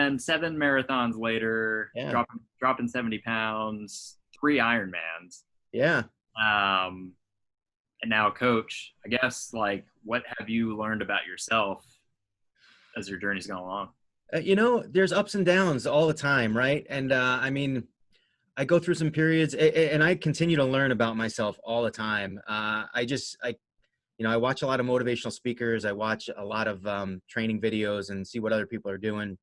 then 7 marathons later, Yeah. dropping 70 pounds, 3 Ironmans. Yeah. Um, and now a coach. I guess, like, what have you learned about yourself as your journey's gone along? There's ups and downs all the time, right? And I mean, I go through some periods, and I continue to learn about myself all the time. I watch a lot of motivational speakers. I watch a lot of training videos and see what other people are doing.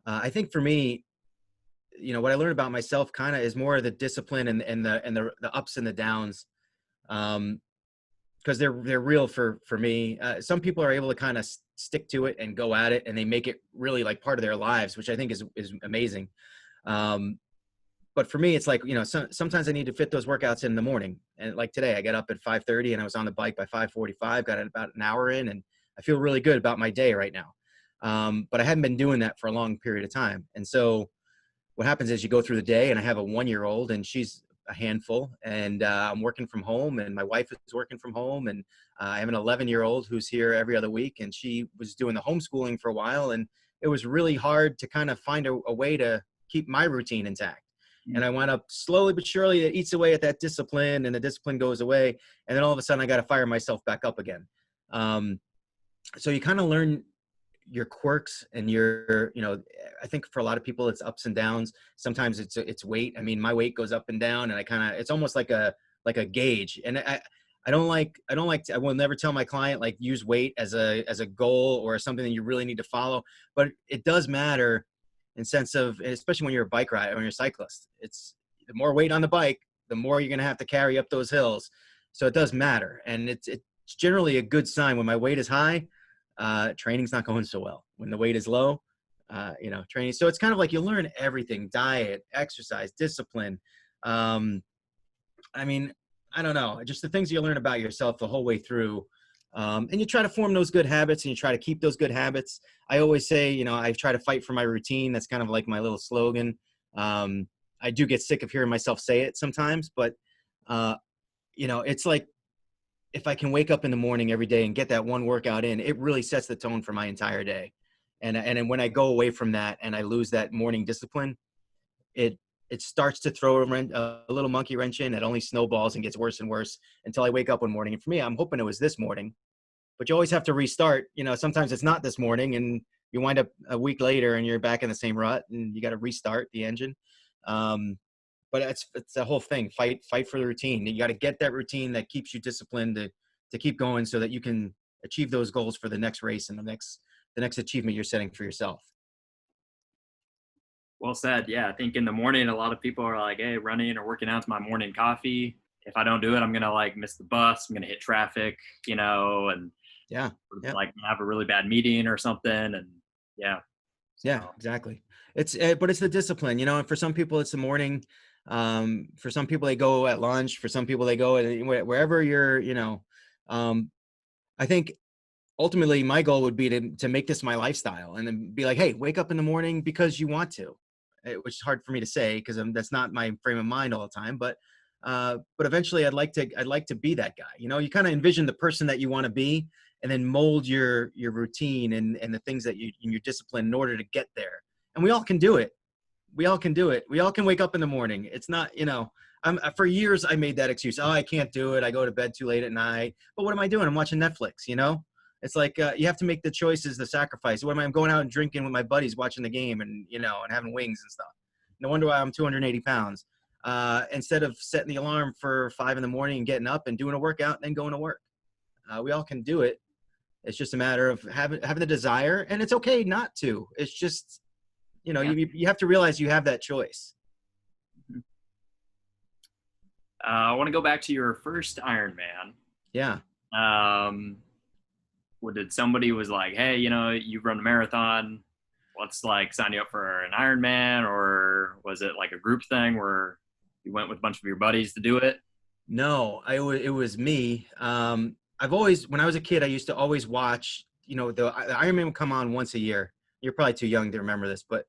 I think for me, what I learned about myself kind of is more of the discipline and the ups and the downs. Because they're real for me. Some people are able to kind of stick to it and go at it, and they make it really like part of their lives, which I think is amazing. But for me, it's like, sometimes I need to fit those workouts in the morning. And like today, I got up at 5:30 and I was on the bike by 5:45, got it about an hour in, and I feel really good about my day right now. But I hadn't been doing that for a long period of time. And so what happens is you go through the day, and I have a 1-year-old, and she's a handful, and I'm working from home, and my wife is working from home, and I have an 11-year-old who's here every other week, and she was doing the homeschooling for a while, and it was really hard to kind of find a way to keep my routine intact. And I went up slowly but surely. It eats away at that discipline, and the discipline goes away, and then all of a sudden I got to fire myself back up again. So you kind of learn your quirks and I think for a lot of people it's ups and downs. Sometimes it's weight. I mean, my weight goes up and down, and it's almost like a gauge. And I will never tell my client, like, use weight as a goal or something that you really need to follow, but it does matter in sense of, especially when you're a bike rider, when you're a cyclist, it's the more weight on the bike, the more you're going to have to carry up those hills. So it does matter. And it's generally a good sign. When my weight is high, training's not going so well. When the weight is low, training. So it's kind of like you learn everything: diet, exercise, discipline. I mean, I don't know, just the things you learn about yourself the whole way through. And you try to form those good habits, and you try to keep those good habits. I always say, I try to fight for my routine. That's kind of like my little slogan. I do get sick of hearing myself say it sometimes, but it's like, if I can wake up in the morning every day and get that one workout in, it really sets the tone for my entire day. And then when I go away from that and I lose that morning discipline, it starts to throw a little monkey wrench in. It only snowballs and gets worse and worse until I wake up one morning. And for me, I'm hoping it was this morning, but you always have to restart. Sometimes it's not this morning, and you wind up a week later and you're back in the same rut, and you got to restart the engine. But it's the whole thing. Fight for the routine. You got to get that routine that keeps you disciplined to keep going, so that you can achieve those goals for the next race and the next achievement you're setting for yourself. Well said. Yeah, I think in the morning, a lot of people are like, "Hey, running or working out's my morning coffee. If I don't do it, I'm gonna like miss the bus. I'm gonna hit traffic, and Yeah. like have a really bad meeting or something." And yeah, Yeah, so exactly. But it's the discipline, and for some people it's the morning. For some people they go at lunch. For some people they go at wherever you're. I think ultimately my goal would be to make this my lifestyle, and then be like, hey, wake up in the morning because you want to, which is hard for me to say because that's not my frame of mind all the time. But eventually I'd like to be that guy. You kind of envision the person that you want to be, and then mold your routine and the things that your discipline in order to get there. And we all can do it. We all can do it. We all can wake up in the morning. It's not, for years I made that excuse. Oh, I can't do it. I go to bed too late at night. But what am I doing? I'm watching Netflix, It's like, you have to make the choices, the sacrifice. What am I? I'm going out and drinking with my buddies, watching the game, and, and having wings and stuff. No wonder why I'm 280 pounds. Instead of setting the alarm for 5 a.m. and getting up and doing a workout and then going to work. We all can do it. It's just a matter of having the desire, and it's okay not to. It's just, you have to realize you have that choice. I want to go back to your first Ironman. Yeah. Did somebody was like, hey, you've run a marathon, let's like sign you up for an Ironman, or was it like a group thing where you went with a bunch of your buddies to do it? No, it was me. I've always, when I was a kid, I used to always watch, the Ironman would come on once a year. You're probably too young to remember this, but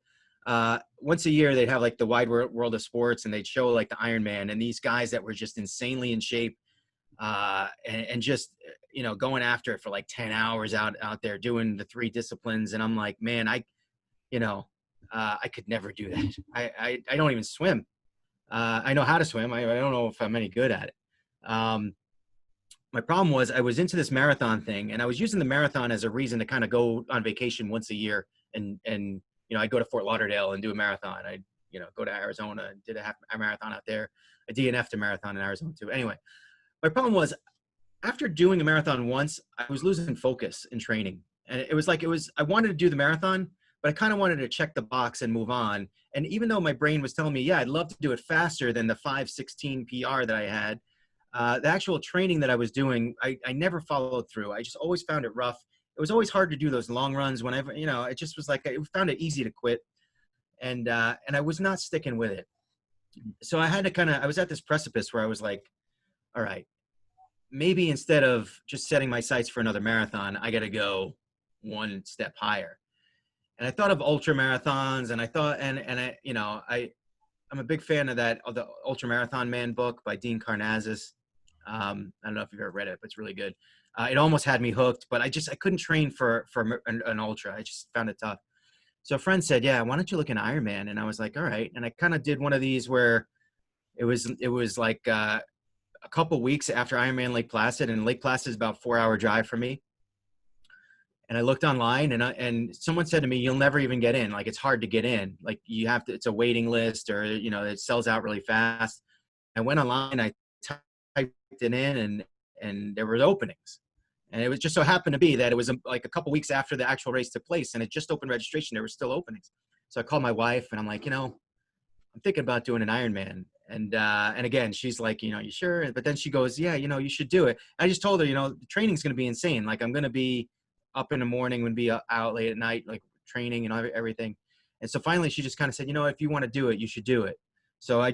once a year they'd have like the wide world of sports, and they'd show like the Ironman, and these guys that were just insanely in shape, and just, going after it for like 10 hours out there doing the 3 disciplines. And I'm like, man, you know, I could never do that. I don't even swim. I know how to swim. I don't know if I'm any good at it. My problem was I was into this marathon thing, and I was using the marathon as a reason to kind of go on vacation once a year. And I'd go to Fort Lauderdale and do a marathon. I'd, go to Arizona and did a marathon out there. I DNF'd a marathon in Arizona too. Anyway, my problem was after doing a marathon once, I was losing focus in training. And it was like, I wanted to do the marathon, but I kind of wanted to check the box and move on. And even though my brain was telling me, yeah, I'd love to do it faster than the 5:16 PR that I had, the actual training that I was doing, I never followed through. I just always found it rough. It was always hard to do those long runs whenever, it just was like, I found it easy to quit. And I was not sticking with it. So I had to I was at this precipice where I was like, all right, maybe instead of just setting my sights for another marathon, I got to go one step higher. And I thought of ultra marathons, and I thought, I'm a big fan of the Ultra Marathon Man book by Dean Karnazes. I don't know if you've ever read it, but it's really good. It almost had me hooked, but I couldn't train for an ultra. I just found it tough. So a friend said, yeah, why don't you look at Ironman? And I was like, all right. And I kind of did one of these where it was like a couple weeks after Ironman Lake Placid, and Lake Placid is about a 4-hour drive for me. And I looked online, and someone said to me, you'll never even get in. Like, it's hard to get in. Like, you have to, it's a waiting list, or, it sells out really fast. I went online, I typed it in, and there were openings. And it was just so happened to be that it was like a couple weeks after the actual race took place, and it just opened registration. There were still openings. So I called my wife, and I'm like, I'm thinking about doing an Ironman. And again, she's like, you sure? But then she goes, yeah, you should do it. I just told her, the training's going to be insane. Like, I'm going to be up in the morning and be out late at night, like training and everything. And so finally she just kind of said, if you want to do it, you should do it. So I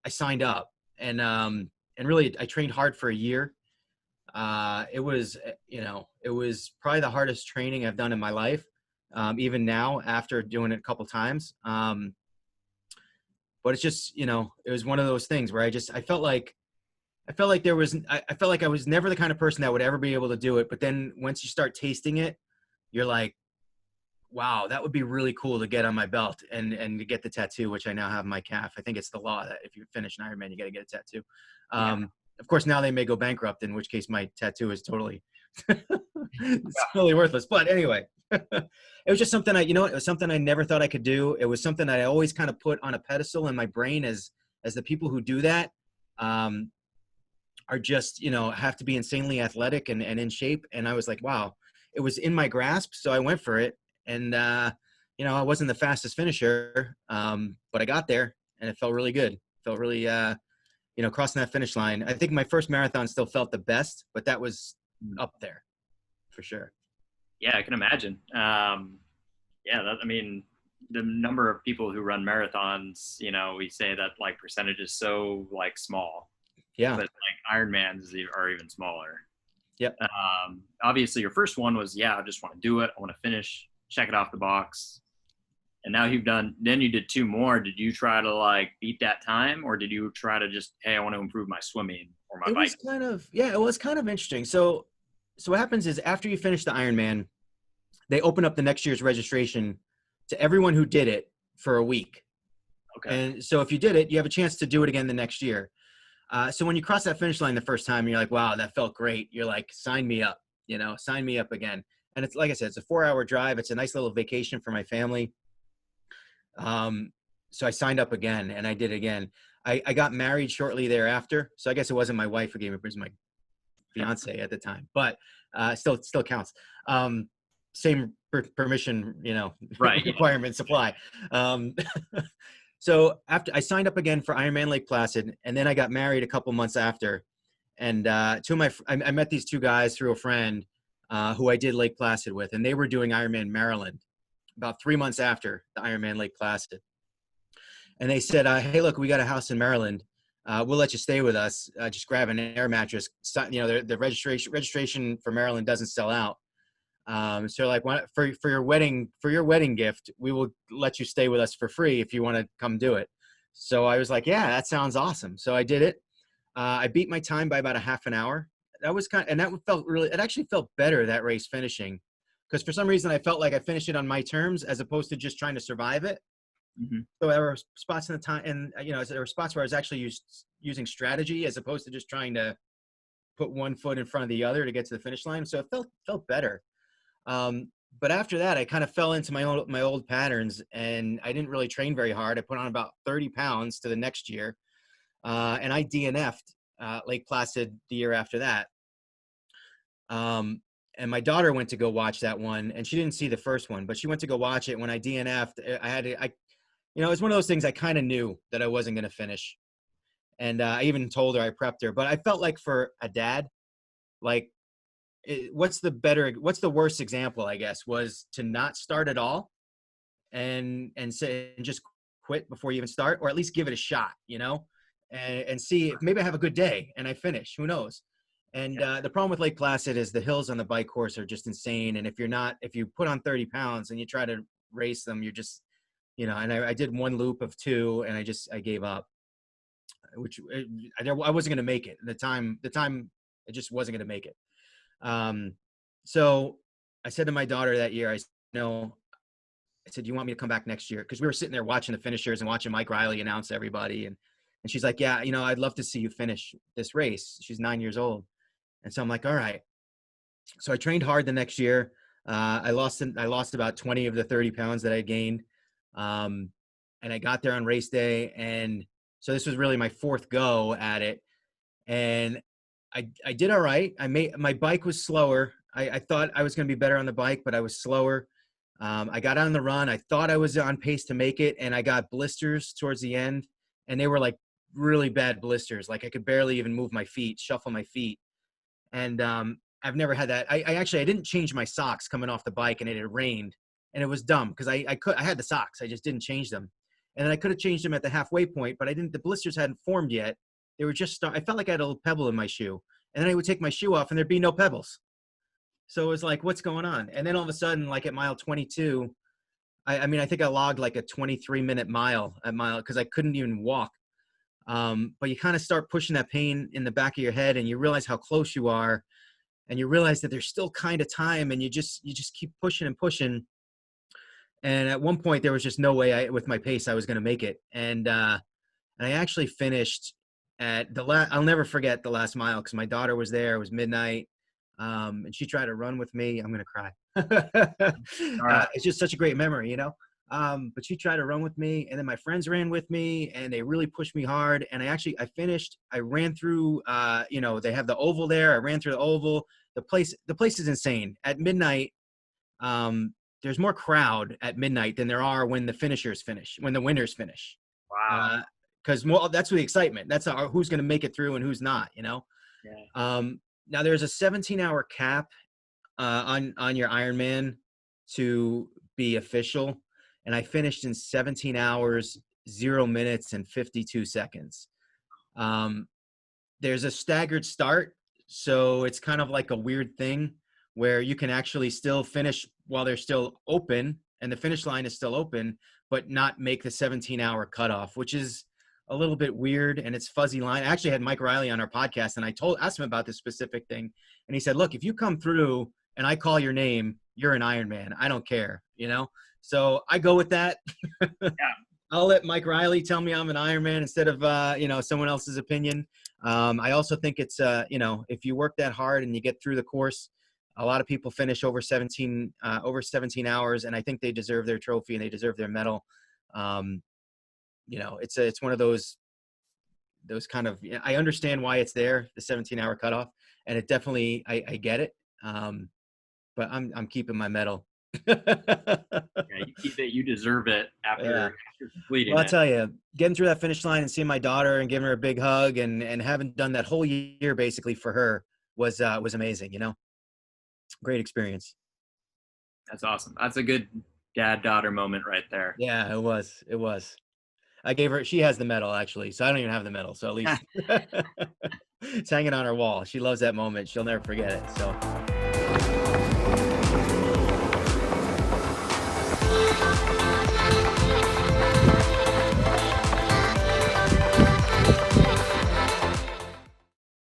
signed up, and really I trained hard for a year. It was probably the hardest training I've done in my life. Even now after doing it a couple times. But it's just, it was one of those things where I felt like I felt like I was never the kind of person that would ever be able to do it. But then once you start tasting it, you're like, wow, that would be really cool to get on my belt and to get the tattoo, which I now have on my calf. I think it's the law that if you finish an Ironman, you got to get a tattoo. Of course, now they may go bankrupt, in which case my tattoo is totally, it's totally worthless. But anyway, it was just something it was something I never thought I could do. It was something that I always kind of put on a pedestal in my brain as the people who do that, are just, have to be insanely athletic and in shape. And I was like, wow, it was in my grasp. So I went for it. And, I wasn't the fastest finisher, but I got there and it felt really good. Felt really, crossing that finish line. I think my first marathon still felt the best, but that was up there for sure. Yeah, I can imagine. The number of people who run marathons, we say that like percentage is so like small. Yeah. But like Ironmans are even smaller. Yep. Obviously your first one was, I just want to do it. I want to finish, check it off the box. And now then you did 2 more. Did you try to like beat that time, or did you try to just, hey, I want to improve my swimming or my bike? It was kind of interesting. So what happens is after you finish the Ironman, they open up the next year's registration to everyone who did it for a week. Okay. And so if you did it, you have a chance to do it again the next year. So when you cross that finish line the first time, you're like, wow, that felt great. You're like, sign me up, sign me up again. And it's like I said, it's a 4-hour drive. It's a nice little vacation for my family. So I signed up again and I did it again. I got married shortly thereafter. So I guess it wasn't my wife who gave me, it was my fiance at the time, but still counts. Same permission, right, requirements apply. So after I signed up again for Ironman Lake Placid, and then I got married a couple months after. And I met these 2 guys through a friend who I did Lake Placid with, and they were doing Ironman Maryland about 3 months after the Ironman Lake Placid. And they said, hey, look, we got a house in Maryland. We'll let you stay with us. Just grab an air mattress. The registration for Maryland doesn't sell out. So like for your wedding gift, we will let you stay with us for free if you want to come do it. So I was like, yeah, that sounds awesome. So I did it. I beat my time by about a half an hour. That was it actually felt better, that race finishing, because for some reason I felt like I finished it on my terms as opposed to just trying to survive it. Mm-hmm. So there were spots in the time, and there were spots where I was actually using strategy as opposed to just trying to put one foot in front of the other to get to the finish line. So it felt better. But after that, I kind of fell into my old patterns, and I didn't really train very hard. I put on about 30 pounds to the next year, and I DNF'd Lake Placid the year after that. And my daughter went to go watch that one, and she didn't see the first one, but she went to go watch it. When I DNF'd, it was one of those things I kind of knew that I wasn't going to finish. And I even told her, I prepped her, but I felt like for a dad, like, what's the worst example, I guess, was to not start at all and just quit before you even start, or at least give it a shot, and see if maybe I have a good day and I finish, who knows? And the problem with Lake Placid is the hills on the bike course are just insane. And if you put on 30 pounds and you try to race them, you're just, and I did one loop of 2 and I gave up, which I wasn't going to make it. The time I just wasn't going to make it. So I said to my daughter that year, I said, do you want me to come back next year? Because we were sitting there watching the finishers and watching Mike Riley announce everybody. And she's like, yeah, I'd love to see you finish this race. She's 9 years old. And so I'm like, all right. So I trained hard the next year. I lost about 20 of the 30 pounds that I gained. And I got there on race day. And so this was really my 4th go at it. And I did all right. My bike was slower. I thought I was going to be better on the bike, but I was slower. I got on the run. I thought I was on pace to make it, and I got blisters towards the end, and they were like really bad blisters. Like I could barely even move my feet, shuffle my feet. And I've never had that. I didn't change my socks coming off the bike, and it had rained, and it was dumb because I had the socks. I just didn't change them. And then I could have changed them at the halfway point, but I didn't. The blisters hadn't formed yet. They were just I felt like I had a little pebble in my shoe, and then I would take my shoe off and there'd be no pebbles. So it was like, what's going on? And then all of a sudden, like at mile 22, I think I logged like a 23-minute mile because I couldn't even walk. But you kind of start pushing that pain in the back of your head, and you realize how close you are, and you realize that there's still kind of time, and you just keep pushing and pushing. And at one point, there was just no way with my pace I was going to make it. And I actually finished at I'll never forget the last mile because my daughter was there. It was midnight. And she tried to run with me. I'm going to cry. It's just such a great memory, but she tried to run with me, and then my friends ran with me, and they really pushed me hard. And I finished, I ran through, they have the oval there. I ran through the oval. The place is insane at midnight. There's more crowd at midnight than there are when the winners finish. Wow. Because that's the excitement. That's who's going to make it through and who's not, Yeah. Now there's a 17-hour cap on your Ironman to be official, and I finished in 17 hours, 0 minutes, and 52 seconds. There's a staggered start, so it's kind of like a weird thing where you can actually still finish while they're still open, and the finish line is still open, but not make the 17-hour cutoff, which is a little bit weird, and it's fuzzy line. I actually had Mike Riley on our podcast, and I asked him about this specific thing, and he said, look, if you come through and I call your name, you're an Ironman. I don't care, So I go with that. Yeah. I'll let Mike Riley tell me I'm an Ironman instead of, someone else's opinion. I also think it's, if you work that hard and you get through the course, a lot of people finish over 17 hours, and I think they deserve their trophy and they deserve their medal. It's one of those kind of, I understand why it's there, the 17-hour cutoff, and it definitely, I get it. But I'm keeping my medal. Yeah, you keep it. You deserve it after completing. Well, I'll tell you, getting through that finish line and seeing my daughter and giving her a big hug and having done that whole year basically for her was amazing. Great experience. That's awesome. That's a good dad-daughter moment right there. Yeah, it was. I gave her, she has the medal actually, so I don't even have the medal. So at least it's hanging on her wall. She loves that moment. She'll never forget it. So